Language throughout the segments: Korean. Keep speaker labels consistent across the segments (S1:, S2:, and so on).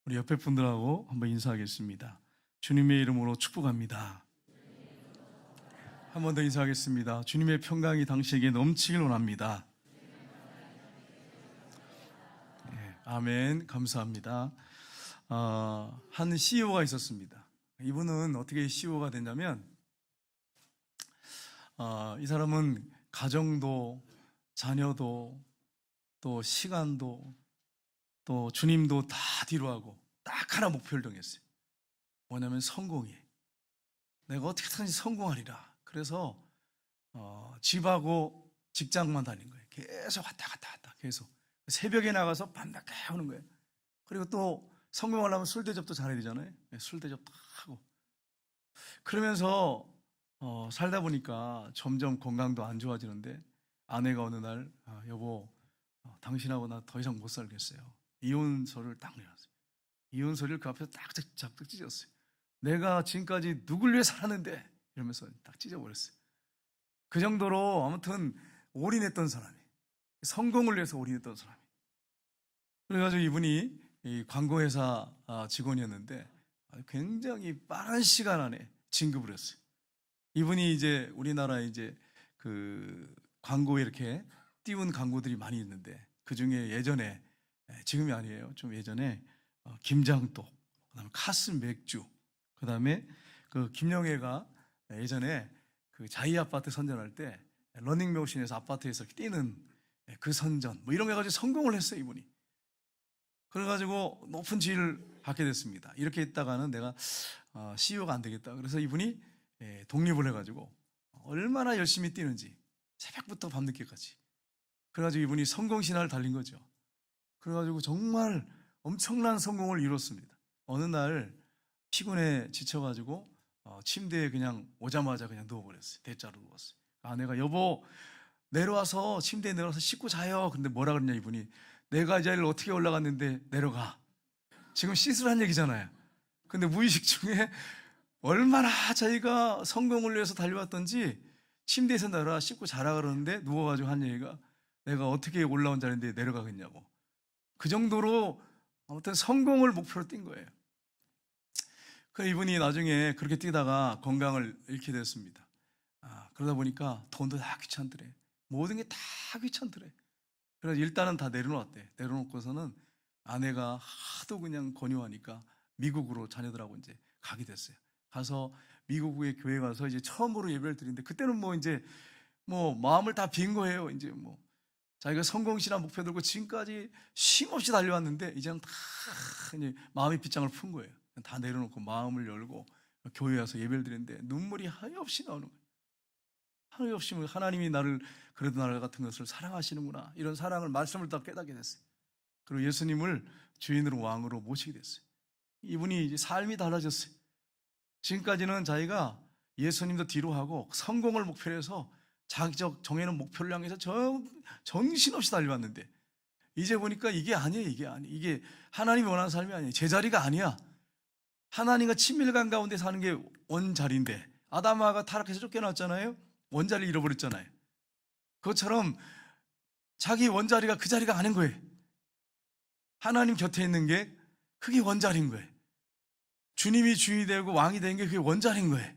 S1: 우리 옆에 분들하고 한번 인사하겠습니다. 주님의 이름으로 축복합니다. 한 번 더 인사하겠습니다. 주님의 평강이 당신에게 넘치길 원합니다. 네, 아멘. 감사합니다. 한 CEO가 있었습니다. 이분은 어떻게 CEO가 됐냐면 이 사람은 가정도 자녀도 또 시간도 또 주님도 다 뒤로하고 딱 하나 목표를 정했어요. 뭐냐면 성공이에요. 내가 어떻게든지 성공하리라. 그래서 집하고 직장만 다닌 거예요. 계속 왔다 갔다 계속 새벽에 나가서 밤늦게 오는 거예요. 그리고 또 성공하려면 술 대접도 잘해야 되잖아요. 술 대접도 하고 그러면서 살다 보니까 점점 건강도 안 좋아지는데 아내가 어느 날 여보 당신하고 나 더 이상 못 살겠어요. 이혼서를 딱 내놨어요. 이혼서를 그 앞에서 딱 작작 찢었어요. 내가 지금까지 누굴 위해 살았는데 이러면서 딱 찢어버렸어요. 그 정도로 아무튼 올인했던 사람이, 성공을 위해서 올인했던 사람이. 그래가지고 이분이 이 광고회사 직원이었는데 굉장히 빠른 시간 안에 진급을 했어요. 이분이 이제 우리나라에 이제 그 광고에 이렇게 띄운 광고들이 많이 있는데 그 중에 예전에, 지금이 아니에요, 좀 예전에 김장떡, 그다음에 카스 맥주, 그다음에 그 김영애가 예전에 그 자이 아파트 선전할 때 러닝머신에서 아파트에서 뛰는 그 선전 뭐 이런 거 해가지고 성공을 했어요 이분이. 그래가지고 높은 지위를 받게 됐습니다. 이렇게 있다가는 내가 CEO가 안 되겠다. 그래서 이분이 독립을 해가지고 얼마나 열심히 뛰는지 새벽부터 밤늦게까지. 그래가지고 이분이 성공신화를 달린 거죠. 그래가지고 정말 엄청난 성공을 이뤘습니다. 어느 날 피곤해 지쳐가지고 침대에 그냥 오자마자 그냥 누워버렸어요. 대자로 누웠어요. 아내가 여보 내려와서 침대에 내려와서 씻고 자요. 근데 뭐라 그랬냐 이분이, 내가 이 자리를 어떻게 올라갔는데 내려가. 지금 씻으란 얘기잖아요. 근데 무의식 중에 얼마나 자기가 성공을 위해서 달려왔던지 침대에서 내려와 씻고 자라 그러는데 누워가지고 한 얘기가 내가 어떻게 올라온 자리인데 내려가겠냐고. 그 정도로 아무튼 성공을 목표로 뛴 거예요. 그 이분이 나중에 그렇게 뛰다가 건강을 잃게 됐습니다. 그러다 보니까 돈도 다 귀찮더래. 모든 게 다 귀찮더래. 그래서 일단은 다 내려놓았대. 내려놓고서는 아내가 하도 그냥 권유하니까 미국으로 자녀들하고 이제 가게 됐어요. 가서 미국의 교회 가서 이제 처음으로 예배를 드리는데 그때는 뭐 이제 뭐 마음을 다 빈 거예요. 이제 뭐 자기가 성공시나 목표 들고 지금까지 쉼없이 달려왔는데 이제는 다 이제 마음의 빗장을 푼 거예요. 다 내려놓고 마음을 열고 교회에 와서 예배를 드리는데 눈물이 하염 없이 나오는 거예요. 하염 없이 하나님이 나를 그래도 나를 같은 것을 사랑하시는구나, 이런 사랑을 말씀을 다 깨닫게 됐어요. 그리고 예수님을 주인으로 왕으로 모시게 됐어요. 이분이 이제 삶이 달라졌어요. 지금까지는 자기가 예수님도 뒤로 하고 성공을 목표로 해서 자기적 정해놓은 목표를 향해서 정신없이 달려왔는데 이제 보니까 이게 아니에요. 이게 하나님이 원하는 삶이 아니에요. 제자리가 아니야. 하나님과 친밀감 가운데 사는 게 원자리인데 아담하가 타락해서 쫓겨났잖아요. 원자리를 잃어버렸잖아요. 그것처럼 자기 원자리가 그 자리가 아닌 거예요. 하나님 곁에 있는 게 그게 원자리인 거예요. 주님이 주인이 되고 왕이 된 게 그게 원자리인 거예요.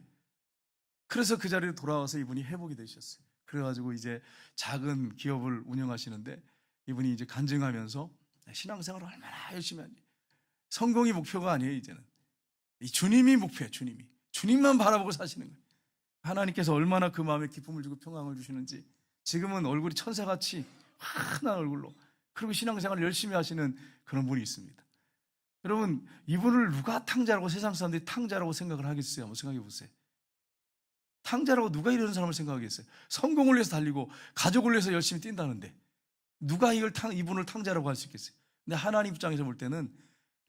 S1: 그래서 그 자리로 돌아와서 이분이 회복이 되셨어요. 그래가지고 이제 작은 기업을 운영하시는데 이분이 이제 간증하면서 신앙생활을 얼마나 열심히 하니, 성공이 목표가 아니에요. 이제는 이 주님이 목표예요. 주님만 바라보고 사시는 거예요. 하나님께서 얼마나 그 마음에 기쁨을 주고 평강을 주시는지. 지금은 얼굴이 천사같이 환한 얼굴로, 그리고 신앙생활을 열심히 하시는 그런 분이 있습니다. 여러분, 이분을 누가 탕자라고, 세상 사람들이 탕자라고 생각을 하겠어요? 한번 생각해 보세요. 탕자라고 누가 이런 사람을 생각하겠어요? 성공을 위해서 달리고 가족을 위해서 열심히 뛴다는데 누가 이분을 탕자라고 할 수 있겠어요? 근데 하나님 입장에서 볼 때는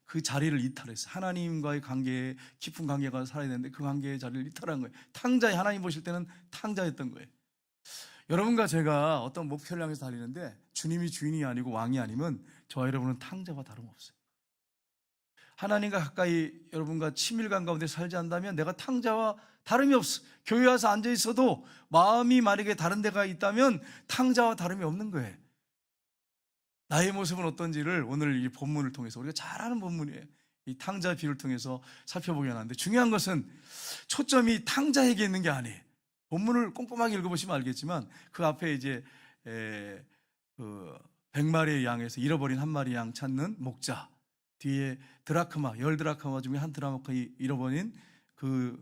S1: 그 자리를 이탈했어요. 하나님과의 관계에 깊은 관계가 살아야 되는데 그 관계의 자리를 이탈한 거예요. 탕자에, 하나님 보실 때는 탕자였던 거예요. 여러분과 제가 어떤 목표를 향해서 달리는데 주님이 주인이 아니고 왕이 아니면 저와 여러분은 탕자와 다름없어요. 하나님과 가까이 여러분과 친밀감 가운데 살지 않는다면 내가 탕자와 다름이 없어. 교회 와서 앉아 있어도 마음이 만약에 다른 데가 있다면 탕자와 다름이 없는 거예요. 나의 모습은 어떤지를 오늘 이 본문을 통해서, 우리가 잘 아는 본문이에요. 이 탕자 비유를 통해서 살펴보게 하는데, 중요한 것은 초점이 탕자에게 있는 게 아니에요. 본문을 꼼꼼하게 읽어보시면 알겠지만 그 앞에 이제 그 100마리의 양에서 잃어버린 한 마리 양 찾는 목자, 뒤에 드라크마, 10드라크마 중에 한 드라크마 잃어버린 그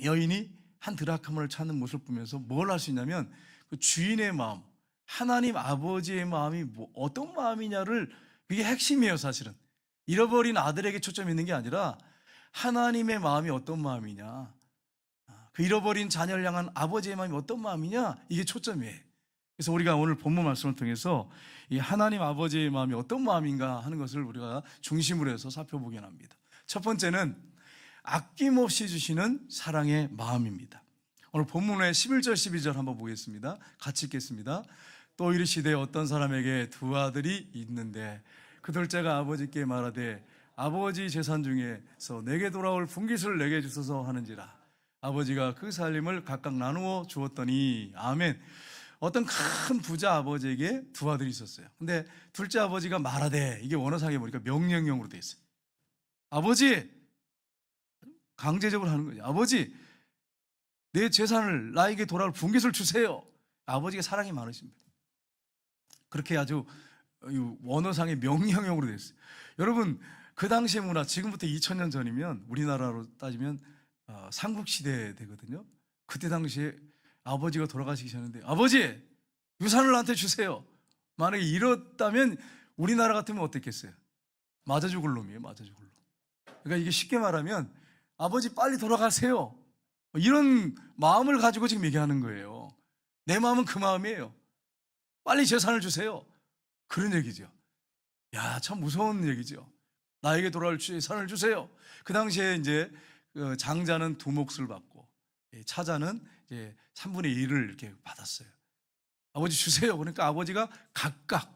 S1: 여인이 한 드라크마를 찾는 모습을 보면서 뭘 할 수 있냐면 그 주인의 마음, 하나님 아버지의 마음이 어떤 마음이냐를, 그게 핵심이에요. 사실은 잃어버린 아들에게 초점이 있는 게 아니라 하나님의 마음이 어떤 마음이냐, 그 잃어버린 자녀를 향한 아버지의 마음이 어떤 마음이냐, 이게 초점이에요. 그래서 우리가 오늘 본문 말씀을 통해서 이 하나님 아버지의 마음이 어떤 마음인가 하는 것을 우리가 중심으로 해서 살펴보게 합니다. 첫 번째는 아낌없이 주시는 사랑의 마음입니다. 오늘 본문의 11절 12절 한번 보겠습니다. 같이 읽겠습니다. 또 이르시되 어떤 사람에게 두 아들이 있는데 그 둘째가 아버지께 말하되 아버지 재산 중에서 내게 돌아올 분깃을 내게 주소서 하는지라. 아버지가 그 살림을 각각 나누어 주었더니. 아멘. 어떤 큰 부자 아버지에게 두 아들이 있었어요. 근데 둘째 아버지가 말하되, 이게 원어상에 보니까 명령형으로 되어 있어요. 아버지, 강제적으로 하는 거죠. 아버지, 내 재산을 나에게 돌아올 분깃을 주세요. 아버지가 사랑이 많으십니다. 그렇게 아주 원어상의 명령형으로 되어 있어요. 여러분, 그 당시의 문화, 지금부터 2000년 전이면 우리나라로 따지면 삼국시대 되거든요. 그때 당시에 아버지가 돌아가시기 전인데, 아버지, 유산을 나한테 주세요. 만약에 이렇다면 우리나라 같으면 어땠겠어요? 맞아 죽을 놈이에요. 맞아 죽을 놈. 그러니까 이게 쉽게 말하면 아버지 빨리 돌아가세요, 이런 마음을 가지고 지금 얘기하는 거예요. 내 마음은 그 마음이에요. 빨리 재산을 주세요, 그런 얘기죠. 야, 참 무서운 얘기죠. 나에게 돌아올 재산을 주세요. 그 당시에 이제 장자는 두 몫을 받고 차자는 이제 3분의 1을 이렇게 받았어요. 아버지 주세요. 그러니까 아버지가 각각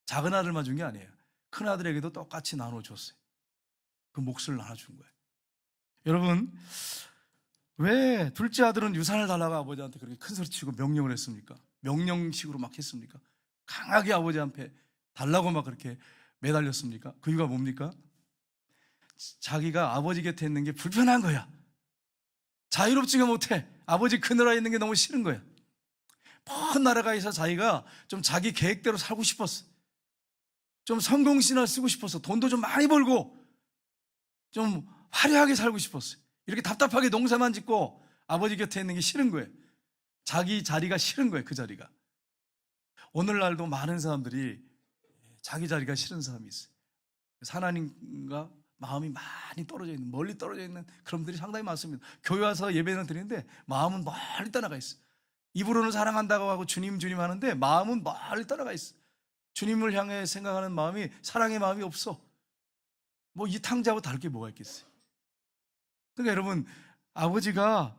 S1: 작은 아들만 준 게 아니에요. 큰 아들에게도 똑같이 나눠줬어요. 그 몫을 나눠준 거예요. 여러분, 왜 둘째 아들은 유산을 달라고 아버지한테 그렇게 큰 소리치고 명령을 했습니까? 명령식으로 막 했습니까? 강하게 아버지한테 달라고 막 그렇게 매달렸습니까? 그 이유가 뭡니까? 자기가 아버지 곁에 있는 게 불편한 거야. 자유롭지가 못해. 아버지 그 나라에 있는 게 너무 싫은 거야. 먼 나라가 있어 자기가 좀 자기 계획대로 살고 싶었어. 좀 성공신을 쓰고 싶었어. 돈도 좀 많이 벌고 좀 화려하게 살고 싶었어. 이렇게 답답하게 농사만 짓고 아버지 곁에 있는 게 싫은 거예요. 자기 자리가 싫은 거예요. 그 자리가. 오늘날도 많은 사람들이 자기 자리가 싫은 사람이 있어요. 하나님과 마음이 많이 떨어져 있는, 멀리 떨어져 있는 그런 분들이 상당히 많습니다. 교회 와서 예배는 드리는데 마음은 멀리 떠나가 있어요. 입으로는 사랑한다고 하고 주님 주님 하는데 마음은 멀리 떠나가 있어요. 주님을 향해 생각하는 마음이, 사랑의 마음이 없어. 뭐 이 탕자하고 다를 게 뭐가 있겠어요. 그러니까 여러분, 아버지가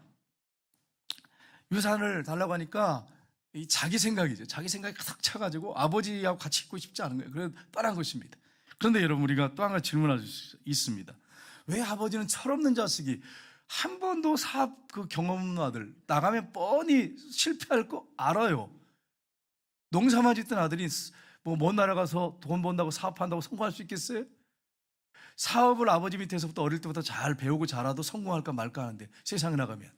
S1: 유산을 달라고 하니까 이 자기 생각이죠. 자기 생각이 가득 차가지고 아버지하고 같이 있고 싶지 않은 거예요. 그래서 떠난 것입니다. 그런데 여러분, 우리가 또 한 가지 질문할 수 있습니다. 왜 아버지는 철없는 자식이 한 번도 사업 경험 없는 아들, 나가면 뻔히 실패할 거 알아요. 농사만 짓던 아들이 뭐 먼 나라 가서 돈 번다고 사업한다고 성공할 수 있겠어요? 사업을 아버지 밑에서부터 어릴 때부터 잘 배우고 잘하도 성공할까 말까 하는데, 세상에 나가면.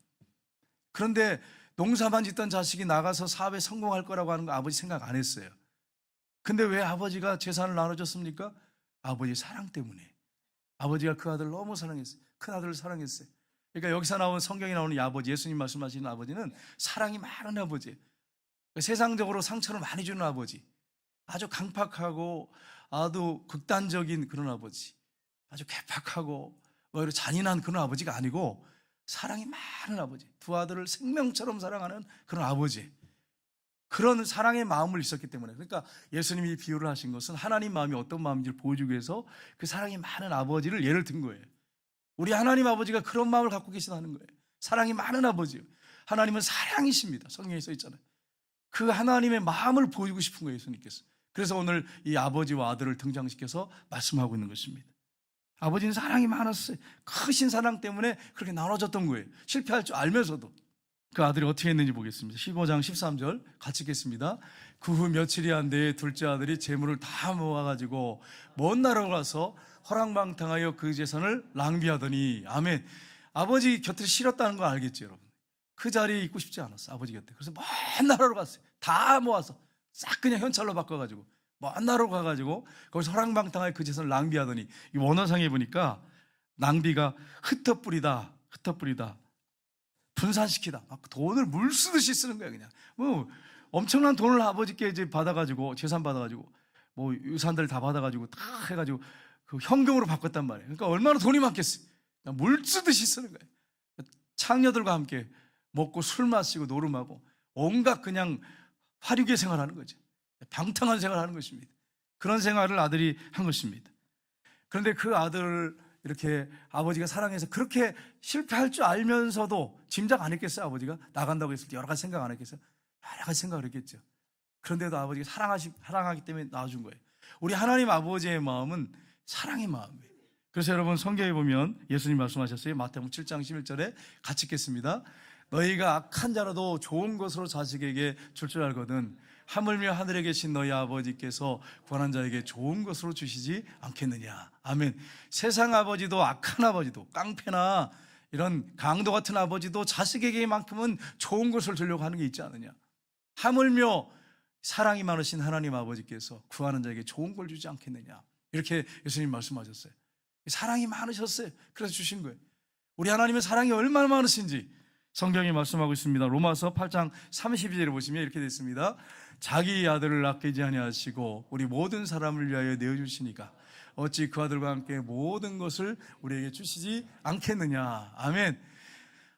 S1: 그런데 농사만 짓던 자식이 나가서 사업에 성공할 거라고 하는 거 아버지 생각 안 했어요. 근데 왜 아버지가 재산을 나눠줬습니까? 아버지의 사랑 때문에. 아버지가 그 아들을 너무 사랑했어요. 큰 아들을 사랑했어요. 그러니까 여기서 나온, 성경에 나오는 이 아버지, 예수님 말씀하시는 아버지는 사랑이 많은 아버지예요. 그러니까 세상적으로 상처를 많이 주는 아버지, 아주 강팍하고 아주 극단적인 그런 아버지, 아주 괴팍하고 뭐 이런 잔인한 그런 아버지가 아니고 사랑이 많은 아버지, 두 아들을 생명처럼 사랑하는 그런 아버지, 그런 사랑의 마음을 있었기 때문에. 그러니까 예수님이 비유를 하신 것은 하나님 마음이 어떤 마음인지를 보여주기 위해서 그 사랑이 많은 아버지를 예를 든 거예요. 우리 하나님 아버지가 그런 마음을 갖고 계시다는 거예요. 사랑이 많은 아버지요. 하나님은 사랑이십니다. 성경에 써 있잖아요. 그 하나님의 마음을 보여주고 싶은 거예요, 예수님께서. 그래서 오늘 이 아버지와 아들을 등장시켜서 말씀하고 있는 것입니다. 아버지는 사랑이 많았어요. 크신 사랑 때문에 그렇게 나눠졌던 거예요. 실패할 줄 알면서도. 그 아들이 어떻게 했는지 보겠습니다. 15장 13절 같이 읽겠습니다. 그 후 며칠이 안 돼 둘째 아들이 재물을 다 모아가지고 먼 나라로 가서 허랑방탕하여 그 재산을 낭비하더니, 아멘. 아버지 곁을 싫었다는 거 알겠죠, 여러분? 그 자리에 있고 싶지 않았어, 아버지 곁에. 그래서 먼 나라로 갔어요. 다 모아서 싹 그냥 현찰로 바꿔가지고 먼 나라로 가가지고 거기서 허랑방탕하여 그 재산을 낭비하더니, 이 원어상에 보니까 낭비가 흩어뿌리다, 흩어뿌리다, 분산시키다, 막 돈을 물 쓰듯이 쓰는 거야. 그냥 뭐 엄청난 돈을 아버지께 이제 받아가지고, 재산 받아가지고, 뭐 유산들 다 받아가지고 다 해가지고 그 현금으로 바꿨단 말이에요. 그러니까 얼마나 돈이 많겠어요. 그냥 물 쓰듯이 쓰는 거예요. 창녀들과 함께 먹고 술 마시고 노름하고 온갖 그냥 화류계 생활하는 거죠. 방탕한 생활하는 것입니다. 그런 생활을 아들이 한 것입니다. 그런데 그 아들을 이렇게 아버지가 사랑해서 그렇게 실패할 줄 알면서도 짐작 안 했겠어요? 아버지가 나간다고 했을 때 여러 가지 생각 안 했겠어요? 여러 가지 생각을 했겠죠. 그런데도 아버지가 사랑하기 때문에 낳아준 거예요. 우리 하나님 아버지의 마음은 사랑의 마음이에요. 그래서 여러분 성경에 보면 예수님 말씀하셨어요. 마태복음 7장 11절에 같이 읽겠습니다. 너희가 악한 자라도 좋은 것으로 자식에게 줄 줄 알거든 하물며 하늘에 계신 너희 아버지께서 구하는 자에게 좋은 것으로 주시지 않겠느냐. 아멘. 세상 아버지도 악한 아버지도 깡패나 이런 강도 같은 아버지도 자식에게만큼은 좋은 것을 주려고 하는 게 있지 않느냐. 하물며 사랑이 많으신 하나님 아버지께서 구하는 자에게 좋은 걸 주지 않겠느냐. 이렇게 예수님 말씀하셨어요. 사랑이 많으셨어요. 그래서 주신 거예요. 우리 하나님의 사랑이 얼마나 많으신지 성경이 말씀하고 있습니다. 로마서 8장 32절에 보시면 이렇게 되어 있습니다. 자기 아들을 아끼지 아니하시고 우리 모든 사람을 위하여 내어주시니까 어찌 그 아들과 함께 모든 것을 우리에게 주시지 않겠느냐. 아멘.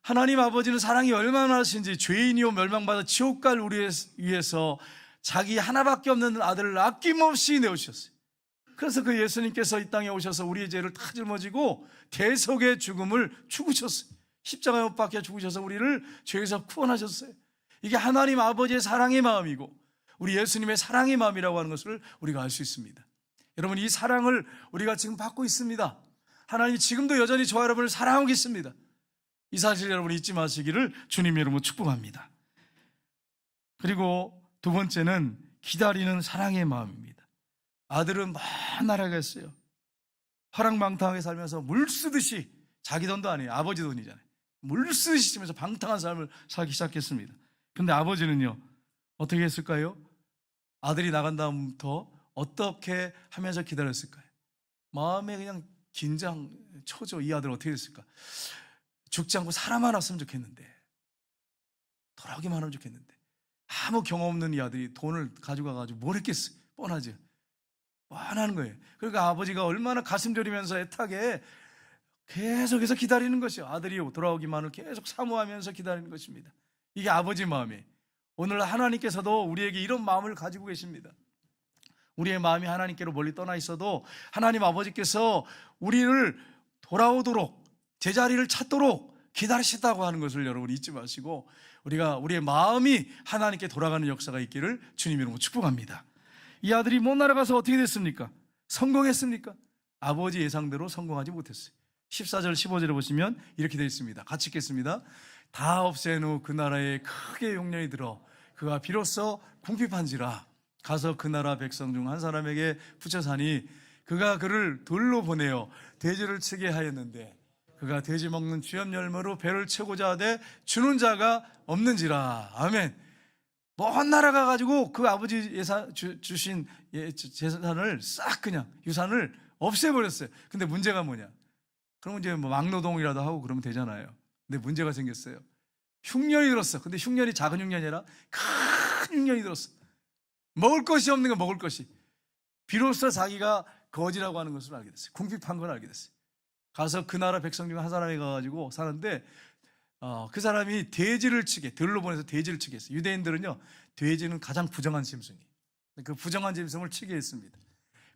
S1: 하나님 아버지는 사랑이 얼마나 많으신지, 죄인이요 멸망받아 지옥 갈 우리 위해서 자기 하나밖에 없는 아들을 아낌없이 내어주셨어요. 그래서 그 예수님께서 이 땅에 오셔서 우리의 죄를 다 짊어지고 대속의 죽음을 죽으셨어요. 십자가에 못 박혀 죽으셔서 우리를 죄에서 구원하셨어요. 이게 하나님 아버지의 사랑의 마음이고 우리 예수님의 사랑의 마음이라고 하는 것을 우리가 알 수 있습니다. 여러분, 이 사랑을 우리가 지금 받고 있습니다. 하나님이 지금도 여전히 저와 여러분을 사랑하고 있습니다. 이 사실 여러분 잊지 마시기를 주님 여러분 축복합니다. 그리고 두 번째는 기다리는 사랑의 마음입니다. 아들은 먼 나라에 갔어요. 허랑방탕하게 살면서 물 쓰듯이, 자기 돈도 아니에요, 아버지 돈이잖아요. 물 쓰듯이 쓰면서 방탕한 삶을 살기 시작했습니다. 그런데 아버지는요 어떻게 했을까요? 아들이 나간 다음부터 어떻게 하면서 기다렸을까요? 마음에 그냥 긴장, 초조. 이 아들 어떻게 됐을까? 죽지 않고 살아만 왔으면 좋겠는데, 돌아오기만 하면 좋겠는데, 아무 경험 없는 이 아들이 돈을 가져가가지고 뭘 했겠어요? 뻔하죠. 뻔하는 거예요. 그러니까 아버지가 얼마나 가슴 졸이면서 애타게 계속해서 기다리는 것이요. 아들이 돌아오기만을 계속 사모하면서 기다리는 것입니다. 이게 아버지 마음이에요. 오늘 하나님께서도 우리에게 이런 마음을 가지고 계십니다. 우리의 마음이 하나님께로 멀리 떠나 있어도 하나님 아버지께서 우리를 돌아오도록, 제자리를 찾도록 기다리셨다고 하는 것을 여러분 잊지 마시고 우리의 마음이 하나님께 돌아가는 역사가 있기를 주님 이름으로 축복합니다. 이 아들이 먼 나라 가서 어떻게 됐습니까? 성공했습니까? 아버지 예상대로 성공하지 못했어요. 14절 15절에 보시면 이렇게 되어 있습니다. 같이 읽겠습니다. 다 없앤 후 그 나라에 크게 용령이 들어 그가 비로소 궁핍한지라 가서 그 나라 백성 중 한 사람에게 붙여 사니 그가 그를 돌로 보내어 돼지를 치게 하였는데 그가 돼지 먹는 쥐염 열매로 배를 채우고자 하되 주는 자가 없는지라. 아멘. 먼 나라 가가지고 그 아버지 주신 재산을 싹 그냥 유산을 없애버렸어요. 근데 문제가 뭐냐? 그러면 이제 뭐 막노동이라도 하고 그러면 되잖아요. 근데 문제가 생겼어요. 흉년이 들었어. 근데 흉년이 작은 흉년이 아니라 큰 흉년이 들었어. 먹을 것이 없는 거, 먹을 것이. 비로소 자기가 거지라고 하는 것을 알게 됐어요. 궁핍한 걸 알게 됐어요. 가서 그 나라 백성 중 한 사람이 가가지고 사는데 그 사람이 돼지를 치게, 들로 보내서 돼지를 치게 했어요. 유대인들은요 돼지는 가장 부정한 짐승이에요. 그 부정한 짐승을 치게 했습니다.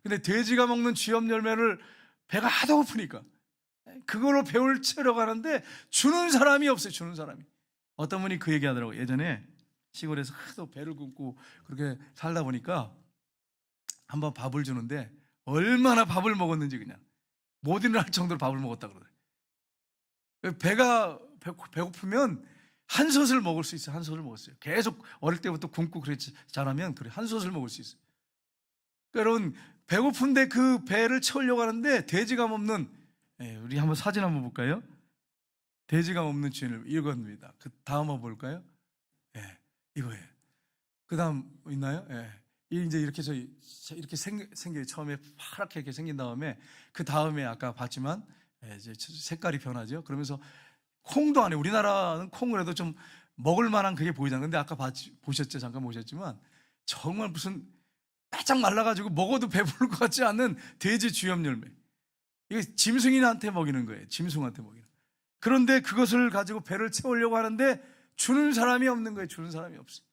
S1: 근데 돼지가 먹는 쥐염 열매를 배가 하도 고프니까 그걸로 배를 채우려고 하는데 주는 사람이 없어요. 주는 사람이. 어떤 분이 그 얘기하더라고요. 예전에 시골에서 하도 배를 굶고 그렇게 살다 보니까 한번 밥을 주는데 얼마나 밥을 먹었는지 그냥 못 일어날 정도로 밥을 먹었다 그러더라고요. 배가 배고프면 한 솥을 먹을 수 있어요. 한 솥을 먹었어요. 계속 어릴 때부터 굶고 그랬지. 자라면 그래 한 솥을 먹을 수 있어요. 그러니까 여러분 배고픈데 그 배를 채우려고 하는데 돼지감 없는, 우리 한번 사진 한번 볼까요? 돼지감 없는 주인을 이겁니다. 그 다음 한번 볼까요? 이거예요. 그 다음 있나요? 이제 이렇게 이렇게 생겨요. 처음에 파랗게 이렇게 생긴 다음에 그 다음에 아까 봤지만 이제 색깔이 변하죠. 그러면서 콩도 안 해. 우리나라는 콩을 해도 좀 먹을 만한 그게 보이잖아요. 근데 아까 보셨죠? 잠깐 보셨지만 정말 무슨 바짝 말라가지고 먹어도 배부를 것 같지 않는 돼지 주염 열매. 이게 짐승인한테 먹이는 거예요. 짐승한테 먹이는. 그런데 그것을 가지고 배를 채우려고 하는데 주는 사람이 없는 거예요. 주는 사람이 없어요.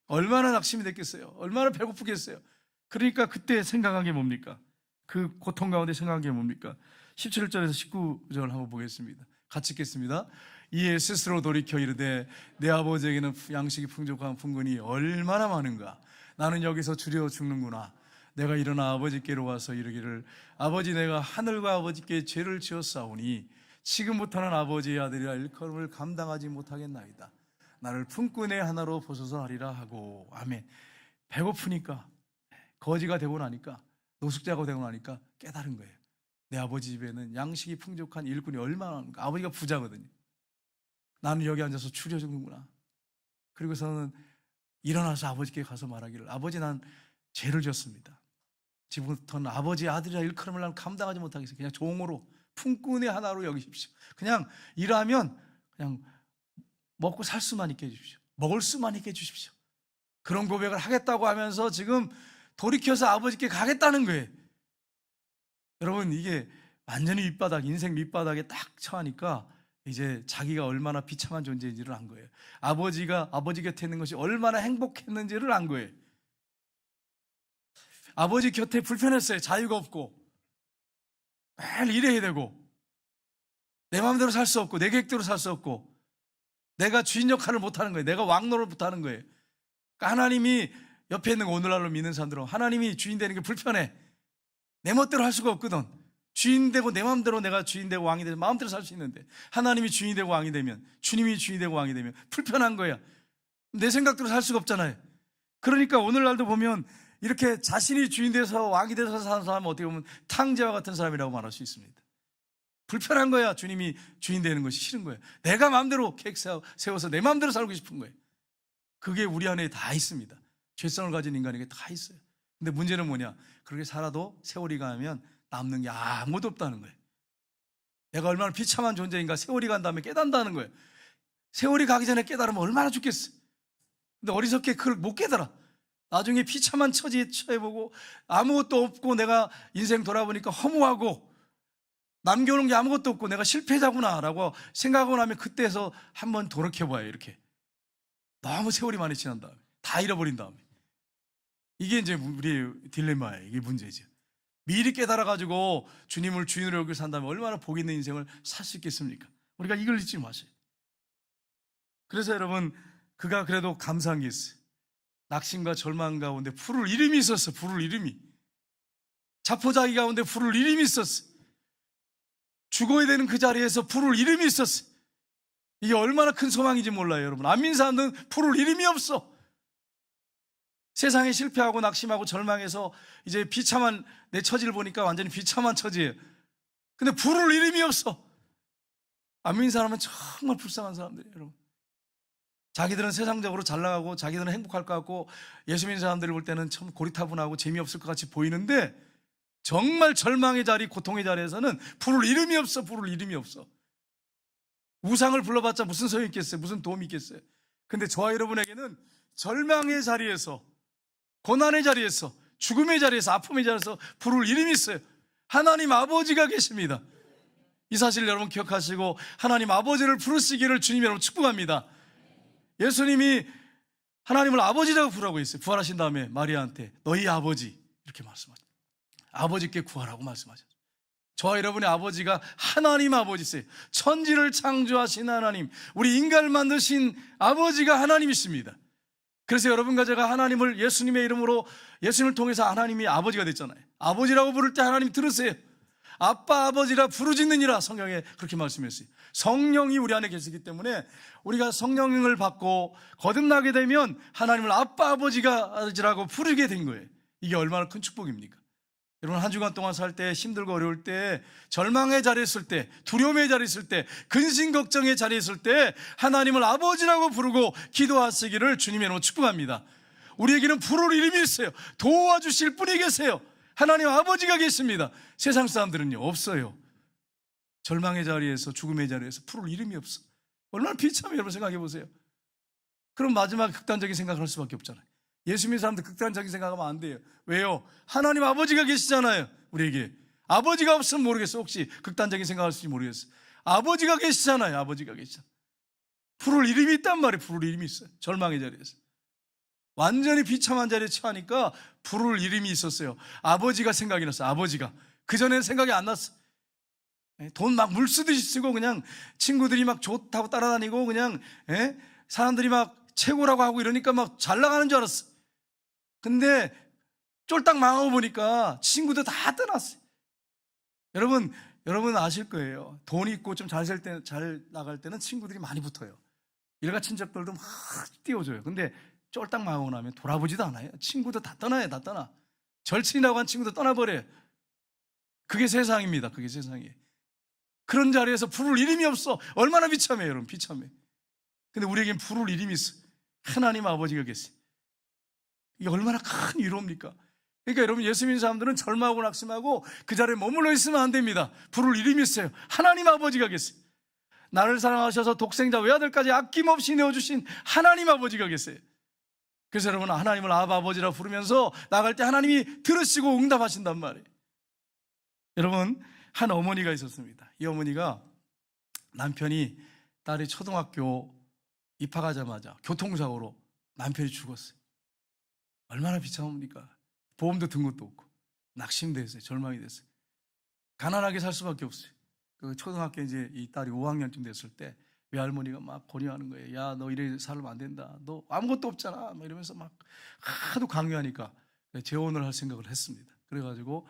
S1: 얼마나 낙심이 됐겠어요. 얼마나 배고프겠어요. 그러니까 그때 생각한 게 뭡니까? 그 고통 가운데 생각한 게 뭡니까? 17절에서 19절 한번 보겠습니다. 같이 읽겠습니다. 이에 스스로 돌이켜 이르되 내 아버지에게는 양식이 풍족한 품꾼이 얼마나 많은가. 나는 여기서 주려 죽는구나. 내가 일어나 아버지께로 와서 이르기를 아버지 내가 하늘과 아버지께 죄를 지었사오니 지금부터는 아버지의 아들이라 일컬음을 감당하지 못하겠나이다. 나를 품꾼의 하나로 보소서 하리라 하고. 아멘. 배고프니까 거지가 되고 나니까 노숙자가 되고 나니까 깨달은 거예요. 내 아버지 집에는 양식이 풍족한 일꾼이 얼마나 많은가. 아버지가 부자거든요. 나는 여기 앉아서 추려 죽는구나. 그리고서는 일어나서 아버지께 가서 말하기를 아버지 난 죄를 지었습니다. 지금부터는 아버지의 아들이라 일컬음을 나는 감당하지 못하겠어요. 그냥 종으로 품꾼의 하나로 여기십시오. 그냥 일하면 그냥 먹고 살 수만 있게 해주십시오. 먹을 수만 있게 해주십시오. 그런 고백을 하겠다고 하면서 지금 돌이켜서 아버지께 가겠다는 거예요. 여러분 이게 완전히 밑바닥, 인생 밑바닥에 딱 처하니까 이제 자기가 얼마나 비참한 존재인지를 안 거예요. 아버지가 아버지 곁에 있는 것이 얼마나 행복했는지를 안 거예요. 아버지 곁에 불편했어요. 자유가 없고 매일 일해야 되고 내 마음대로 살 수 없고 내 계획대로 살 수 없고 내가 주인 역할을 못하는 거예요. 내가 왕노를 못하는 거예요. 그러니까 하나님이 옆에 있는 거 오늘날로 믿는 사람들은 하나님이 주인 되는 게 불편해. 내 멋대로 할 수가 없거든. 주인 되고 내 마음대로 내가 주인 되고 왕이 되면 마음대로 살 수 있는데 하나님이 주인이 되고 왕이 되면 주님이 주인이 되고 왕이 되면 불편한 거야. 내 생각대로 살 수가 없잖아요. 그러니까 오늘날도 보면 이렇게 자신이 주인 돼서 왕이 돼서 사는 사람은 어떻게 보면 탕제와 같은 사람이라고 말할 수 있습니다. 불편한 거야. 주님이 주인 되는 것이 싫은 거예요. 내가 마음대로 계획 세워서 내 마음대로 살고 싶은 거예요. 그게 우리 안에 다 있습니다. 죄성을 가진 인간에게 다 있어요. 근데 문제는 뭐냐? 그렇게 살아도 세월이 가면 남는 게 아무것도 없다는 거예요. 내가 얼마나 비참한 존재인가 세월이 간 다음에 깨닫는다는 거예요. 세월이 가기 전에 깨달으면 얼마나 좋겠어. 근데 어리석게 그걸 못 깨달아. 나중에 비참한 처지에 처해보고 아무것도 없고 내가 인생 돌아보니까 허무하고 남겨놓은 게 아무것도 없고 내가 실패자구나 라고 생각하고 나면 그때서 한번 돌이켜봐요. 이렇게 너무 세월이 많이 지난 다음에 다 잃어버린 다음에 이게 이제 우리의 딜레마예요. 이게 문제죠. 미리 깨달아가지고 주님을 주인으로 여기고 산다면 얼마나 복 있는 인생을 살 수 있겠습니까? 우리가 이걸 잊지 마세요. 그래서 여러분 그가 그래도 감사한 게 있어요. 낙심과 절망 가운데 부를 이름이 있었어. 부를 이름이 자포자기 가운데 부를 이름이 있었어. 죽어야 되는 그 자리에서 부를 이름이 있었어. 이게 얼마나 큰 소망인지 몰라요. 여러분 안 믿는 사람들은 부를 이름이 없어. 세상에 실패하고 낙심하고 절망해서 이제 비참한 내 처지를 보니까 완전히 비참한 처지예요. 근데 부를 이름이 없어. 안 믿는 사람은 정말 불쌍한 사람들이에요. 여러분 자기들은 세상적으로 잘 나가고 자기들은 행복할 것 같고 예수 믿는 사람들을 볼 때는 참 고리타분하고 재미없을 것 같이 보이는데 정말 절망의 자리, 고통의 자리에서는 부를 이름이 없어. 부를 이름이 없어. 우상을 불러봤자 무슨 소용이 있겠어요? 무슨 도움이 있겠어요? 근데 저와 여러분에게는 절망의 자리에서, 고난의 자리에서, 죽음의 자리에서, 아픔의 자리에서 부를 이름이 있어요. 하나님 아버지가 계십니다. 이 사실 여러분 기억하시고 하나님 아버지를 부르시기를 주님 여러분 축복합니다. 예수님이 하나님을 아버지라고 부르라고 했어요. 부활하신 다음에 마리아한테 너희 아버지 이렇게 말씀하셨어요. 아버지께 구하라고 말씀하셨어요. 저와 여러분의 아버지가 하나님 아버지세요. 천지를 창조하신 하나님, 우리 인간을 만드신 아버지가 하나님이십니다. 그래서 여러분과 제가 하나님을 예수님의 이름으로 예수님을 통해서 하나님이 아버지가 됐잖아요. 아버지라고 부를 때 하나님 들으세요. 아빠 아버지라 부르짖느니라 성경에 그렇게 말씀했어요. 성령이 우리 안에 계시기 때문에 우리가 성령을 받고 거듭나게 되면 하나님을 아빠 아버지라고 부르게 된 거예요. 이게 얼마나 큰 축복입니까? 여러분, 한 주간 동안 살 때 힘들고 어려울 때, 절망의 자리에 있을 때, 두려움의 자리에 있을 때, 근심 걱정의 자리에 있을 때 하나님을 아버지라고 부르고 기도하시기를 주님의 이름으로 축복합니다. 우리에게는 부를 이름이 있어요. 도와주실 분이 계세요. 하나님 아버지가 계십니다. 세상 사람들은요, 없어요. 절망의 자리에서, 죽음의 자리에서 부를 이름이 없어. 얼마나 비참해요. 여러분 생각해 보세요. 그럼 마지막에 극단적인 생각을 할 수밖에 없잖아요. 예수 믿는 사람들 극단적인 생각하면 안 돼요. 왜요? 하나님 아버지가 계시잖아요. 우리에게 아버지가 없으면 모르겠어요. 혹시 극단적인 생각할 수 있을지 모르겠어요. 아버지가 계시잖아요. 아버지가 계시잖아요. 부를 이름이 있단 말이에요. 부를 이름이 있어요. 절망의 자리에서 완전히 비참한 자리에 처하니까 부를 이름이 있었어요. 아버지가 생각이 났어요. 아버지가. 그전에는 생각이 안 났어. 돈 막 물쓰듯이 쓰고 그냥 친구들이 막 좋다고 따라다니고 그냥 사람들이 막 최고라고 하고 이러니까 막 잘 나가는 줄 알았어. 근데 쫄딱 망하고 보니까 친구들 다 떠났어요. 여러분 아실 거예요. 돈 있고 좀 잘 살 때, 잘 나갈 때는 친구들이 많이 붙어요. 일가 친척들도 막 띄워줘요. 근데 쫄딱 망하고 나면 돌아보지도 않아요. 친구들 다 떠나요. 다 떠나. 절친이라고 한 친구도 떠나버려요. 그게 세상입니다. 그게 세상이에요. 그런 자리에서 부를 이름이 없어. 얼마나 비참해요. 여러분 비참해. 근데 우리에겐 부를 이름이 있어. 하나님 아버지가 계세요. 이게 얼마나 큰 위로입니까? 그러니까 여러분, 예수 믿는 사람들은 절망하고 낙심하고 그 자리에 머물러 있으면 안 됩니다. 부를 이름이 있어요. 하나님 아버지가 계세요. 나를 사랑하셔서 독생자 외아들까지 아낌없이 내어주신 하나님 아버지가 계세요. 그래서 여러분, 하나님을 아버지라 부르면서 나갈 때 하나님이 들으시고 응답하신단 말이에요. 여러분, 한 어머니가 있었습니다. 이 어머니가 남편이 딸이 초등학교 입학하자마자 교통사고로 남편이 죽었어요. 얼마나 비참합니까? 보험도 든 것도 없고 낙심됐어요. 절망이 됐어요. 가난하게 살 수밖에 없어요. 그 초등학교 이제 이 딸이 5학년쯤 됐을 때 외할머니가 막 권유하는 거예요. 야, 너 이래 살면 안 된다. 너 아무것도 없잖아. 막 이러면서 막 하도 강요하니까 재혼을 할 생각을 했습니다. 그래가지고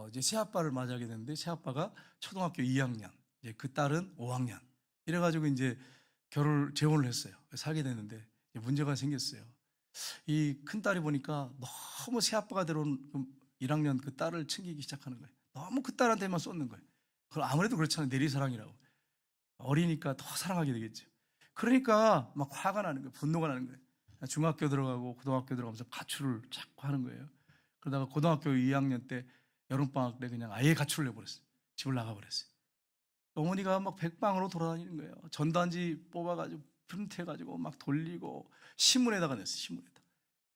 S1: 이제 새아빠를 맞이하게 됐는데 새아빠가 초등학교 2학년, 이제 그 딸은 5학년. 이래가지고 이제 재혼을 했어요. 살게 됐는데 문제가 생겼어요. 이 큰딸이 보니까 너무 새아빠가 들어온 1학년 그 딸을 챙기기 시작하는 거예요. 너무 그 딸한테만 쏟는 거예요. 그럼 아무래도 그렇잖아요. 내리사랑이라고. 어리니까 더 사랑하게 되겠죠. 그러니까 막 화가 나는 거예요. 분노가 나는 거예요. 중학교 들어가고 고등학교 들어가면서 가출을 자꾸 하는 거예요. 그러다가 고등학교 2학년 때 여름방학 때 그냥 아예 가출을 해버렸어요. 집을 나가버렸어요. 어머니가 막 백방으로 돌아다니는 거예요. 전단지 뽑아가지고 프린트해가지고 막 돌리고 신문에다가 냈어요. 신문에다.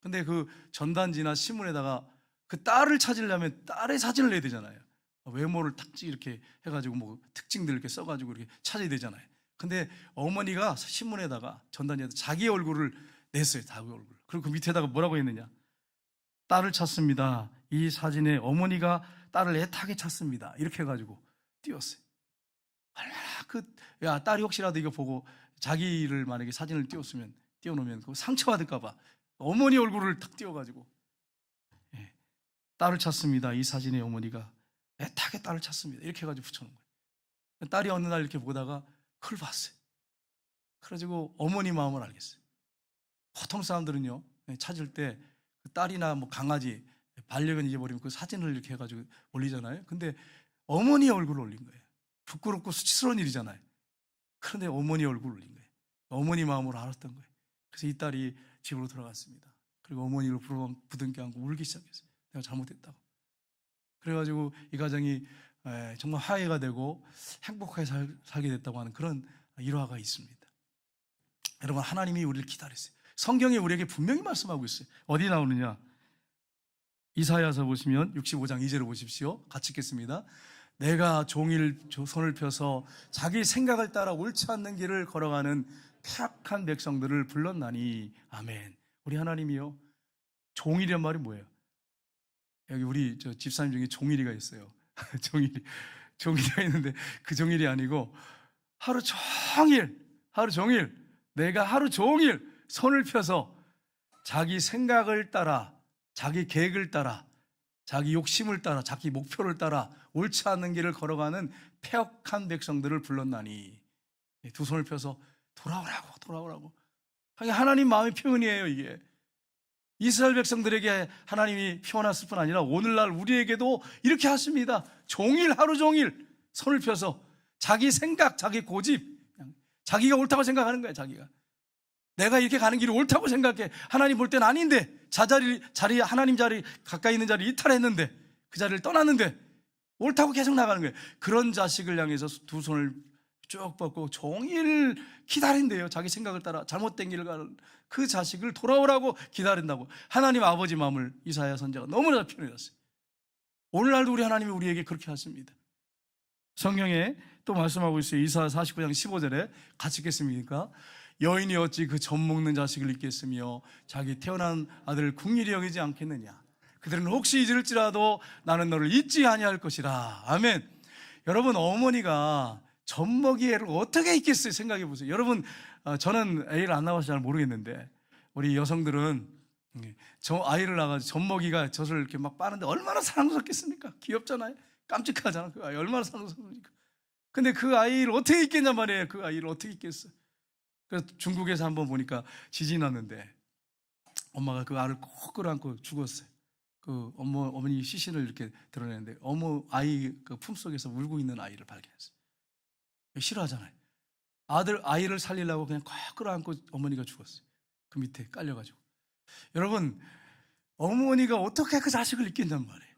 S1: 근데 그 전단지나 신문에다가 그 딸을 찾으려면 딸의 사진을 내야 되잖아요. 외모를 탁 이렇게 해가지고 뭐 특징들 이렇게 써가지고 이렇게 찾아야 되잖아요. 근데 어머니가 신문에다가 전단지에다 자기 얼굴을 냈어요. 자기 얼굴. 그리고 그 밑에다가 뭐라고 했느냐? 딸을 찾습니다. 이 사진에 어머니가 딸을 애타게 찾습니다. 이렇게 해가지고 띄웠어요. 얼마나 딸이 혹시라도 이거 보고 자기를 만약에 사진을 띄워놓으면 그 상처받을까봐 어머니 얼굴을 탁 띄워가지고 딸을 찾습니다. 이 사진에 어머니가 애타게 딸을 찾습니다. 이렇게 해가지고 붙여놓은 거예요. 딸이 어느 날 이렇게 보다가 그걸 봤어요. 그래가지고 어머니 마음을 알겠어요. 보통 사람들은요, 찾을 때 그 딸이나 뭐 강아지 반려견 잊어버리면 그 사진을 이렇게 해가지고 올리잖아요. 근데 어머니 얼굴을 올린 거예요. 부끄럽고 수치스러운 일이잖아요. 그런데 어머니 얼굴을 올린 거예요. 어머니 마음으로 알았던 거예요. 그래서 이 딸이 집으로 돌아갔습니다. 그리고 어머니를 부둥켜 안고 울기 시작했어요. 내가 잘못했다고. 그래가지고 이 가정이 정말 화해가 되고 행복하게 살게 됐다고 하는 그런 일화가 있습니다. 여러분, 하나님이 우리를 기다렸어요. 성경에 우리에게 분명히 말씀하고 있어요. 어디 나오느냐? 이사야서 보시면 65장 2절을 보십시오. 같이 읽겠습니다. 내가 종일 손을 펴서 자기 생각을 따라 옳지 않는 길을 걸어가는 폐악한 백성들을 불렀나니. 아멘. 우리 하나님이요, 종일이란 말이 뭐예요? 여기 우리 집사님 중에 종일이가 있어요. 종일이가 있는데 그 종일이 아니고 하루 종일 내가 하루 종일 손을 펴서 자기 생각을 따라 자기 계획을 따라 자기 욕심을 따라 자기 목표를 따라 옳지 않는 길을 걸어가는 패역한 백성들을 불렀나니. 두 손을 펴서 돌아오라고. 하나님 마음의 표현이에요. 이게 이스라엘 백성들에게 하나님이 표현했을 뿐 아니라 오늘날 우리에게도 이렇게 하십니다. 하루 종일 손을 펴서 자기 생각, 자기 고집, 자기가 옳다고 생각하는 거예요. 자기가 내가 이렇게 가는 길이 옳다고 생각해. 하나님 볼 때는 아닌데, 하나님 자리 가까이 있는 자리 이탈했는데, 그 자리를 떠났는데 옳다고 계속 나가는 거예요. 그런 자식을 향해서 두 손을 쭉 뻗고 종일 기다린대요. 자기 생각을 따라 잘못된 길을 가는 그 자식을 돌아오라고 기다린다고. 하나님 아버지 마음을 이사야 선지자가 너무나 잘 표현했어요. 오늘날도 우리 하나님이 우리에게 그렇게 하십니다. 성경에 또 말씀하고 있어요. 이사야 49장 15절에 같이 읽겠습니까? 여인이 어찌 그 젖 먹는 자식을 잊겠으며 자기 태어난 아들을 궁일이 여기지 않겠느냐. 그들은 혹시 잊을지라도 나는 너를 잊지 아니할 것이라. 아멘. 여러분, 어머니가 젖 먹이 애를 어떻게 잊겠어요? 생각해 보세요. 여러분, 저는 애를 안 낳아서 잘 모르겠는데 우리 여성들은 저 아이를 낳아서 젖 먹이가 젖을 이렇게 막 빠는데 얼마나 사랑스럽겠습니까? 귀엽잖아요. 깜찍하잖아. 그 아이 얼마나 사랑스럽습니까? 근데 그 아이를 어떻게 잊겠냔 말이에요. 그 아이를 어떻게 잊겠어요? 그래서 중국에서 한번 보니까 지진이 났는데 엄마가 그 아이를 꼭 끌어안고 죽었어요. 그 어머니 시신을 이렇게 드러내는데 아이 그 품속에서 울고 있는 아이를 발견했어요. 싫어하잖아요. 아이를 살리려고 그냥 꼭 끌어안고 어머니가 죽었어요. 그 밑에 깔려가지고. 여러분, 어머니가 어떻게 그 자식을 잊겠냔 말이에요.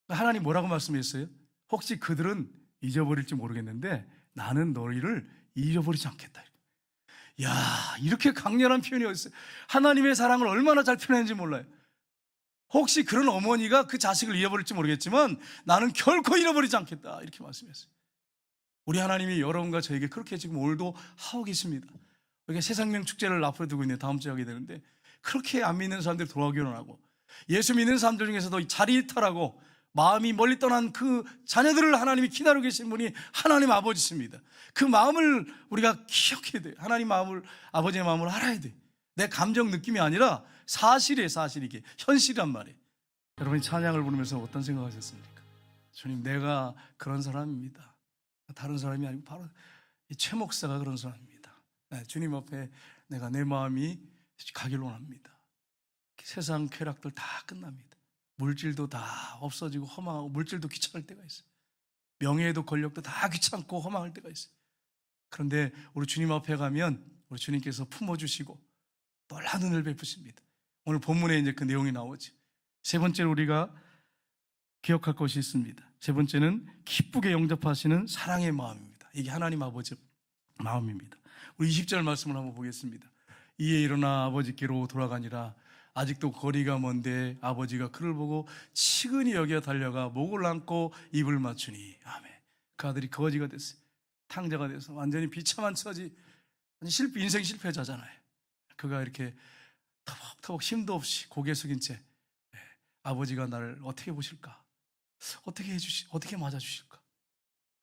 S1: 하나님 뭐라고 말씀했어요? 혹시 그들은 잊어버릴지 모르겠는데 나는 너희를 잊어버리지 않겠다. 야, 이렇게 강렬한 표현이 어딨어요? 하나님의 사랑을 얼마나 잘 표현했는지 몰라요. 혹시 그런 어머니가 그 자식을 잃어버릴지 모르겠지만 나는 결코 잃어버리지 않겠다. 이렇게 말씀했어요. 우리 하나님이 여러분과 저에게 그렇게 지금 오늘도 하고 계십니다. 여기 새생명 축제를 앞으로 두고 있는데 다음 주에 하게 되는데 그렇게 안 믿는 사람들이 돌아오기를 원하고 예수 믿는 사람들 중에서도 자리 이탈하고 마음이 멀리 떠난 그 자녀들을 하나님이 기다리고 계신 분이 하나님 아버지십니다. 그 마음을 우리가 기억해야 돼요. 하나님 마음을, 아버지의 마음을 알아야 돼요. 내 감정 느낌이 아니라 사실이에요. 이게 현실이란 말이에요. 여러분이 찬양을 부르면서 어떤 생각하셨습니까? 주님, 내가 그런 사람입니다. 다른 사람이 아니고 바로 최 목사가 그런 사람입니다. 주님 앞에 내가 내 마음이 가길 원합니다. 세상 쾌락들 다 끝납니다. 물질도 다 없어지고 허망하고 물질도 귀찮을 때가 있어요. 명예도 권력도 다 귀찮고 허망할 때가 있어요. 그런데 우리 주님 앞에 가면 우리 주님께서 품어주시고 놀라운 은혜를 베푸십니다. 오늘 본문에 이제 그 내용이 나오죠. 세 번째로 우리가 기억할 것이 있습니다. 세 번째는 기쁘게 영접하시는 사랑의 마음입니다. 이게 하나님 아버지 마음입니다. 우리 20절 말씀을 한번 보겠습니다. 이에 일어나 아버지께로 돌아가니라. 아직도 거리가 먼데 아버지가 그를 보고 치근히 여겨 달려가 목을 안고 입을 맞추니. 아멘. 그 아들이 거지가 됐어요. 탕자가 돼서 완전히 비참한 처지, 인생 실패자잖아요. 그가 이렇게 터벅터벅 힘도 없이 고개 숙인 채 아버지가 나를 어떻게 보실까? 어떻게 맞아주실까?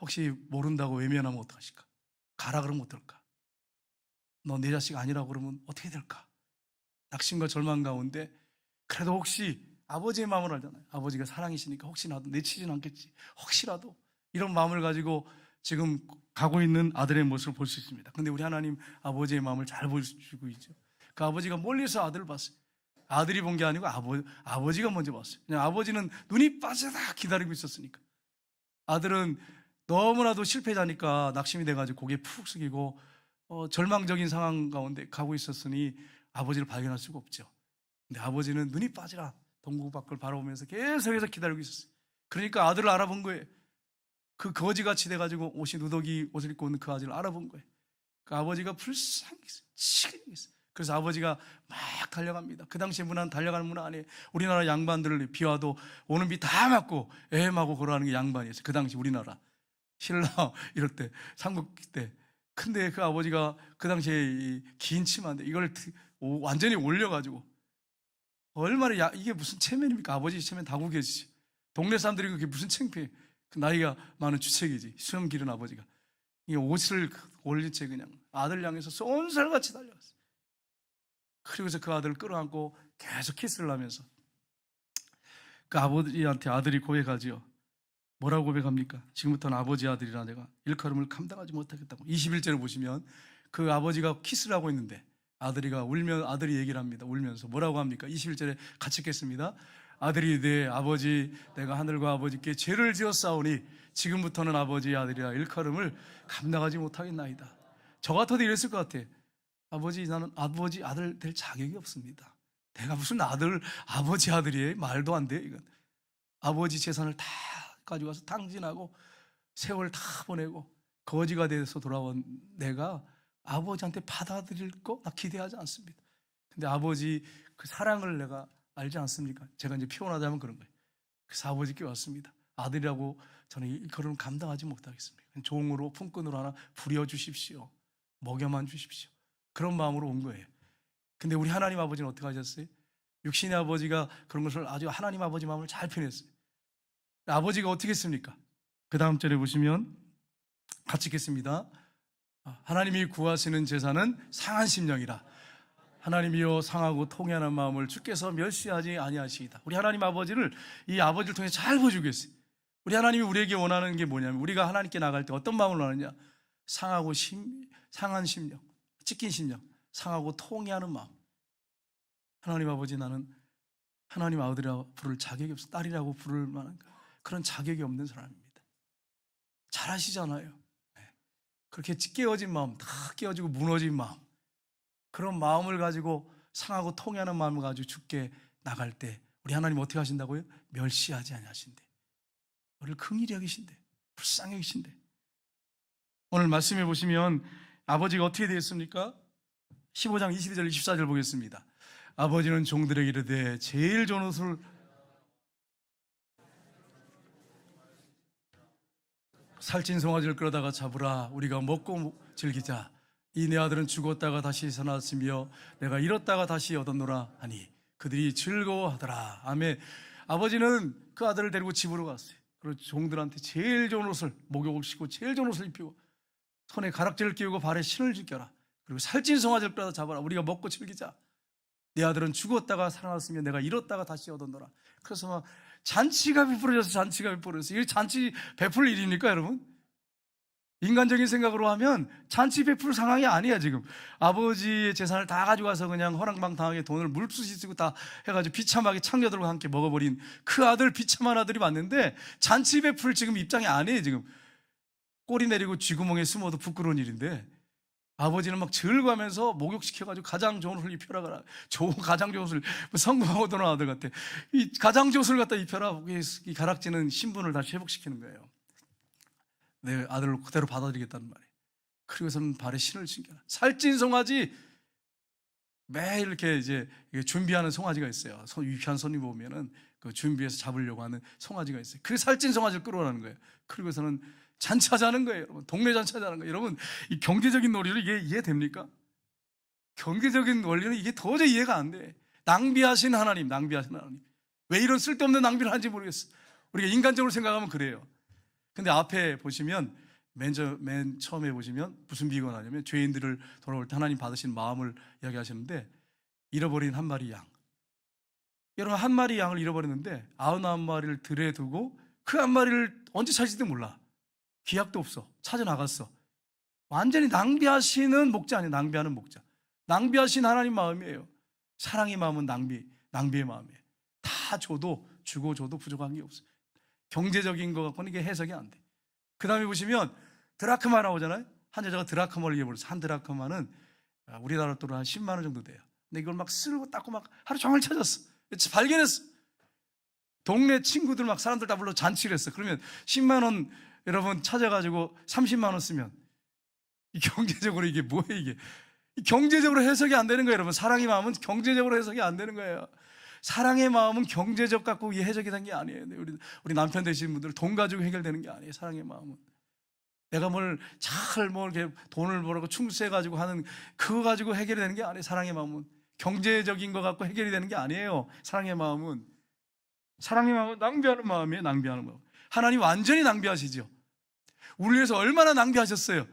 S1: 혹시 모른다고 외면하면 어떡하실까? 가라 그러면 어떨까? 너 내 자식 아니라고 그러면 어떻게 될까? 낙심과 절망 가운데 그래도 혹시 아버지의 마음을 알잖아요. 아버지가 사랑이시니까 혹시 나도 내치진 않겠지. 혹시라도 이런 마음을 가지고 지금 가고 있는 아들의 모습을 볼 수 있습니다. 근데 우리 하나님 아버지의 마음을 잘 보여주고 있죠. 그 아버지가 멀리서 아들을 봤어요. 아들이 본 게 아니고 아버지가 먼저 봤어요. 그냥 아버지는 눈이 빠져다 기다리고 있었으니까. 아들은 너무나도 실패자니까 낙심이 돼가지고 고개 푹 숙이고 절망적인 상황 가운데 가고 있었으니 아버지를 발견할 수가 없죠. 근데 아버지는 눈이 빠지라 동국 밖을 바라보면서 계속해서 기다리고 있었어요. 그러니까 아들을 알아본 거예요. 그 거지같이 돼가지고 옷이 누더기 옷을 입고 있는 그 아들을 알아본 거예요. 그 아버지가 불쌍히 있어요. 치근히 있어요. 그래서 아버지가 막 달려갑니다. 그 당시에 달려가는 문화 안에 우리나라 양반들을 비 와도 오는 비 다 맞고 애매하고 걸어가는 게 양반이었어요. 그 당시 우리나라 신라 이럴 때 삼국 때. 근데 그 아버지가 그 당시에 긴 치마인데 이걸 완전히 올려가지고 얼마나 이게 무슨 체면입니까? 아버지 체면 다 구겨지지. 동네 사람들이 그게 무슨 창피해. 그 나이가 많은 주책이지. 수염 기른 아버지가 이 옷을 올린 채 그냥 아들 향해서 쏜살같이 달려갔어요. 그리고서 그 아들을 끌어안고 계속 키스를 하면서 그 아버지한테 아들이 고백하지요. 뭐라고 고백합니까? 지금부터는 아버지 아들이라 내가 일컬음을 감당하지 못하겠다고. 21절을 보시면 그 아버지가 키스를 하고 있는데 아들이 얘기를 합니다. 울면서 뭐라고 합니까? 21절에 같이 읽겠습니다. 아들이 내 아버지 내가 하늘과 아버지께 죄를 지었사오니 지금부터는 아버지의 아들이라 일컬음을 감당하지 못하겠나이다. 저 같아도 이랬을 것 같아. 아버지, 나는 아버지 아들 될 자격이 없습니다. 내가 무슨 아버지 아들이에요? 말도 안 돼. 이건 아버지 재산을 다 가져가서 탕진하고 세월 다 보내고 거지가 돼서 돌아온 내가 아버지한테 받아들일 거 나 기대하지 않습니다. 근데 아버지 그 사랑을 내가 알지 않습니까? 제가 이제 피곤하다면 그런 거예요. 그래서 아버지께 왔습니다. 아들이라고 저는 이 걸음을 감당하지 못하겠습니다. 종으로 품꾼으로 하나 부려주십시오. 먹여만 주십시오. 그런 마음으로 온 거예요. 근데 우리 하나님 아버지는 어떻게 하셨어요? 육신의 아버지가 그런 것을 아주 하나님 아버지 마음을 잘 표현했어요. 아버지가 어떻게 했습니까? 그 다음 절에 보시면 같이 읽겠습니다. 하나님이 구하시는 제사는 상한 심령이라. 하나님이여 상하고 통해하는 마음을 주께서 멸시하지 아니하시이다. 우리 하나님 아버지를 이 아버지를 통해 잘 보여주고 있어요. 우리 하나님이 우리에게 원하는 게 뭐냐면 우리가 하나님께 나갈 때 어떤 마음을 원하느냐? 상한 심령, 찢긴 심령, 상하고 통해하는 마음. 하나님 아버지, 나는 하나님 아들이라고 부를 자격이 없어. 딸이라고 부를 만한 그런 자격이 없는 사람입니다. 잘 아시잖아요. 그렇게 깨어진 마음, 다 깨어지고 무너진 마음, 그런 마음을 가지고 상하고 통해하는 마음을 가지고 주께 나갈 때 우리 하나님 어떻게 하신다고요? 멸시하지 아니하신대. 우리를 긍휼히 여기신대. 불쌍히 여기신대. 오늘 말씀해 보시면 아버지가 어떻게 되었습니까? 15장 22절 24절 보겠습니다. 아버지는 종들에게 이르되 제일 좋은 옷을 살찐 송아지를 끌어다가 잡으라. 우리가 먹고 즐기자. 이 내 아들은 죽었다가 다시 살아났으며 내가 잃었다가 다시 얻었노라 하니 그들이 즐거워하더라. 아멘. 아버지는 그 아들을 데리고 집으로 갔어요. 그리고 종들한테 제일 좋은 옷을, 목욕을 시키고 제일 좋은 옷을 입히고 손에 가락지를 끼우고 발에 신을 지켜라. 그리고 살찐 송아지를 끌어다 잡아라. 우리가 먹고 즐기자. 내 아들은 죽었다가 살아났으며 내가 잃었다가 다시 얻었노라. 그래서 막 잔치가 베풀어져서 이게 잔치 베풀 일입니까, 여러분? 인간적인 생각으로 하면 잔치 베풀 상황이 아니야. 지금 아버지의 재산을 다 가져가서 그냥 허랑방탕하게 돈을 물수시 쓰고 다 해가지고 비참하게 창녀들과 함께 먹어버린 그 아들, 비참한 아들이 왔는데 잔치 베풀 지금 입장이 아니에요. 지금 꼬리 내리고 쥐구멍에 숨어도 부끄러운 일인데 아버지는 막 즐거워하면서 목욕시켜가지고 가장 좋은 옷을 입혀라. 가장 좋은 옷을 성공하고 돌아온 아들 같아. 이 가장 좋은 옷을 갖다 입혀라. 이 가락지는 신분을 다시 회복시키는 거예요. 내 아들을 그대로 받아들이겠다는 말이에요. 그리고서는 발에 신을 신겨라. 살찐 송아지, 매일 이렇게 이제 준비하는 송아지가 있어요. 귀한 손님 보면은 그 준비해서 잡으려고 하는 송아지가 있어요. 그 살찐 송아지를 끌어오라는 거예요. 그리고서는 잔치하자는 거예요. 여러분. 동네 잔치하자는 거예요. 여러분, 이 경제적인 논리를 이게 이해됩니까? 경제적인 원리는 이게 도저히 이해가 안 돼. 낭비하신 하나님. 왜 이런 쓸데없는 낭비를 하는지 모르겠어. 우리가 인간적으로 생각하면 그래요. 근데 앞에 보시면 맨 처음에 보시면 무슨 비유가 나냐면 죄인들을 돌아올 때 하나님 받으신 마음을 이야기하시는데 잃어버린 한 마리 양. 여러분, 한 마리 양을 잃어버렸는데 99마리를 들에 두고 그 한 마리를 언제 찾을지도 몰라. 기약도 없어. 찾아 나갔어. 완전히 낭비하시는 목자 아니에요. 낭비하는 목자. 낭비하신 하나님 마음이에요. 사랑의 마음은 낭비의 마음이에요. 다 줘도 주고 줘도 부족한 게 없어요. 경제적인 거 갖고는 이게 해석이 안 돼. 그 다음에 보시면 드라크마 나오잖아요. 한 여자가 드라크마를 잃어버렸어요. 한 드라크마는 우리나라 돈으로 한 10만 원 정도 돼요. 근데 이걸 막 쓸고 닦고 막 하루 종일 찾았어. 발견했어. 동네 친구들 막 사람들 다 불러 잔치를 했어. 그러면 10만 원 여러분 찾아가지고 30만 원 쓰면 이 경제적으로 이게 뭐예요 이게? 경제적으로 해석이 안 되는 거예요. 여러분, 사랑의 마음은 경제적으로 해석이 안 되는 거예요. 사랑의 마음은 경제적 갖고 해석이 된 게 아니에요. 우리 남편 되시는 분들 돈 가지고 해결되는 게 아니에요. 사랑의 마음은 내가 이렇게 돈을 벌고 충수해가지고 하는 그거 가지고 해결이 되는 게 아니에요. 사랑의 마음은 경제적인 거 갖고 해결이 되는 게 아니에요. 사랑의 마음은 낭비하는 마음이에요. 낭비하는 마음. 하나님 완전히 낭비하시죠. 우리 위해서 얼마나 낭비하셨어요.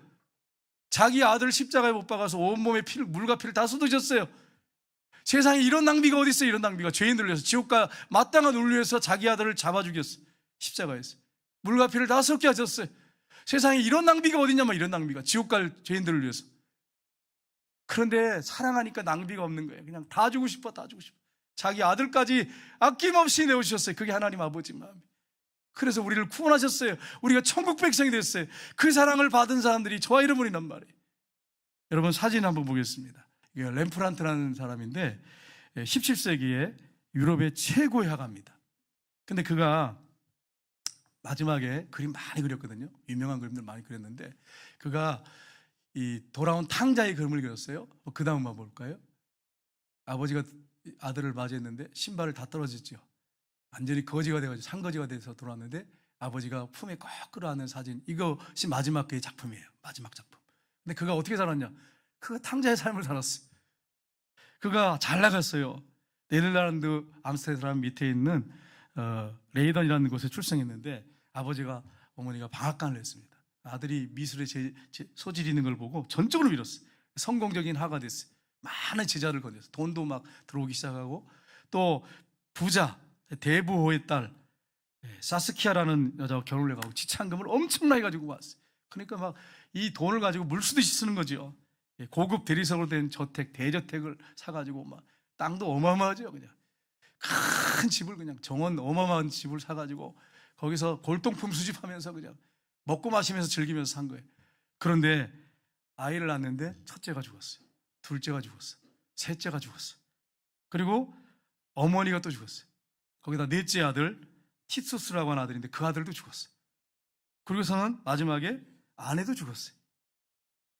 S1: 자기 아들 십자가에 못 박아서 온몸에 물과 피를 다 쏟으셨어요. 세상에 이런 낭비가 어디 있어요? 이런 낭비가. 죄인들을 위해서, 지옥과 마땅한 우리를 위해서 자기 아들을 잡아 죽였어요. 십자가에서 물과 피를 다 섞게 하셨어요. 세상에 이런 낭비가 어디냐면, 이런 낭비가 지옥 갈 죄인들을 위해서. 그런데 사랑하니까 낭비가 없는 거예요. 그냥 다 주고 싶어, 다 주고 싶어. 자기 아들까지 아낌없이 내어주셨어요. 그게 하나님 아버지 마음이에요. 그래서 우리를 구원하셨어요. 우리가 천국 백성이 됐어요. 그 사랑을 받은 사람들이 저와 여러분이란 말이에요. 여러분, 사진 한번 보겠습니다. 이게 렘프란트라는 사람인데 17세기에 유럽의 최고의 화가입니다. 근데 그가 마지막에 그림 많이 그렸거든요. 유명한 그림들 많이 그렸는데, 그가 이 돌아온 탕자의 그림을 그렸어요. 그 다음 한번 볼까요? 아버지가 아들을 맞이했는데 신발을 다 떨어졌죠. 완전히 거지가 돼가지고 산거지가 돼서 돌아왔는데 아버지가 품에 꼭 끌어안는 사진, 이것이 마지막 그의 작품이에요. 마지막 작품. 근데 그가 어떻게 살았냐? 그가 탕자의 삶을 살았어요. 그가 잘 나갔어요. 네덜란드 암스테르담 밑에 있는 레이던이라는 곳에 출생했는데, 아버지가 어머니가 방앗간을 했습니다. 아들이 미술에 소질이 있는 걸 보고 전적으로 밀었어요. 성공적인 화가 됐어요. 많은 제자를 거느렸어요. 돈도 막 들어오기 시작하고, 또 부자 대부호의 딸 사스키아라는 여자와 결혼을 해가지고 지참금을 엄청나게 가지고 왔어요. 그러니까 막 이 돈을 가지고 물쓰듯이 쓰는 거죠. 고급 대리석으로 된 저택, 대저택을 사가지고 막 땅도 어마어마하죠. 그냥 큰 집을, 그냥 정원 어마어마한 집을 사가지고 거기서 골동품 수집하면서 그냥 먹고 마시면서 즐기면서 산 거예요. 그런데 아이를 낳았는데 첫째가 죽었어요. 둘째가 죽었어요. 셋째가 죽었어요. 그리고 어머니가 또 죽었어요. 거기다 넷째 아들 티투스라고 하는 아들인데 그 아들도 죽었어요. 그리고서는 마지막에 아내도 죽었어요.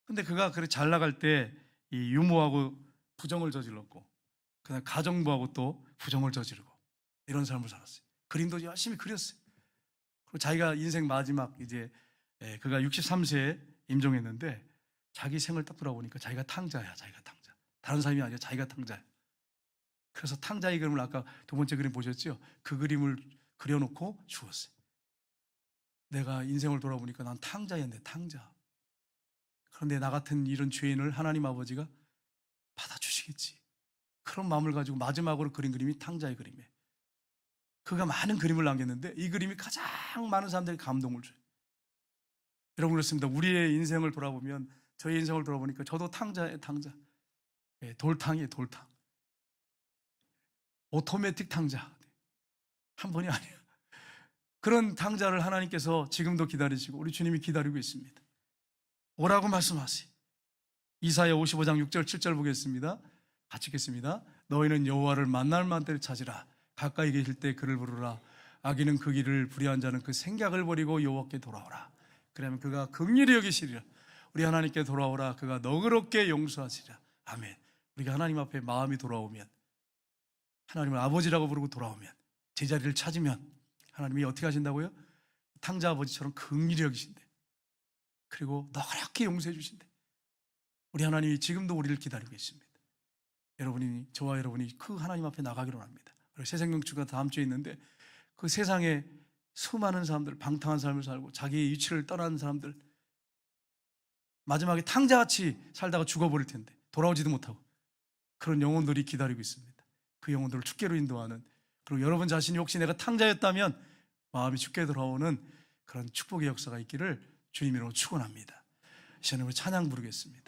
S1: 근데 그가 그렇게 잘 나갈 때 이 유모하고 부정을 저질렀고, 그다음 가정부하고 또 부정을 저지르고, 이런 삶을 살았어요. 그림도 열심히 그렸어요. 그리고 자기가 인생 마지막 이제 그가 63세에 임종했는데, 자기 생을 딱 돌아보니까 자기가 탕자야. 자기가 탕자. 다른 사람이 아니라 자기가 탕자야. 그래서 탕자의 그림을, 아까 두 번째 그림 보셨죠? 그 그림을 그려놓고 죽었어요. 내가 인생을 돌아보니까 난 탕자였네, 탕자. 그런데 나 같은 이런 죄인을 하나님 아버지가 받아주시겠지, 그런 마음을 가지고 마지막으로 그린 그림이 탕자의 그림이에요. 그가 많은 그림을 남겼는데 이 그림이 가장 많은 사람들이 감동을 줘요. 여러분, 그렇습니다. 우리의 인생을 돌아보면, 저의 인생을 돌아보니까 저도 탕자예요, 탕자. 돌탕이에요, 돌탕. 오토매틱 탕자. 한 번이 아니에요. 그런 탕자를 하나님께서 지금도 기다리시고 우리 주님이 기다리고 있습니다. 오라고 말씀하세요. 이사야 55장 6절 7절 보겠습니다. 같이 읽겠습니다. 너희는 여호와를 만날 만때를 찾으라. 가까이 계실 때 그를 부르라. 악인은 그 길을 불의한 자는 그 생각을 버리고 여호와께 돌아오라. 그러면 그가 긍휼히 여기시리라. 우리 하나님께 돌아오라. 그가 너그럽게 용서하시리라. 아멘. 우리가 하나님 앞에 마음이 돌아오면, 하나님을 아버지라고 부르고 돌아오면, 제자리를 찾으면 하나님이 어떻게 하신다고요? 탕자 아버지처럼 긍휼히 여기신대. 그리고 너그럽게 용서해 주신대. 우리 하나님이 지금도 우리를 기다리고 있습니다. 저와 여러분이 그 하나님 앞에 나가기로 합니다. 새생명주가 다음 주에 있는데, 그 세상에 수많은 사람들, 방탕한 삶을 살고 자기의 위치를 떠나는 사람들, 마지막에 탕자같이 살다가 죽어버릴 텐데 돌아오지도 못하고, 그런 영혼들이 기다리고 있습니다. 그 영혼들을 주께로 인도하는, 그리고 여러분 자신이 혹시 내가 탕자였다면 마음이 주께 돌아오는 그런 축복의 역사가 있기를 주님 이름으로 축원합니다. 이 시간에 우리 찬양 부르겠습니다.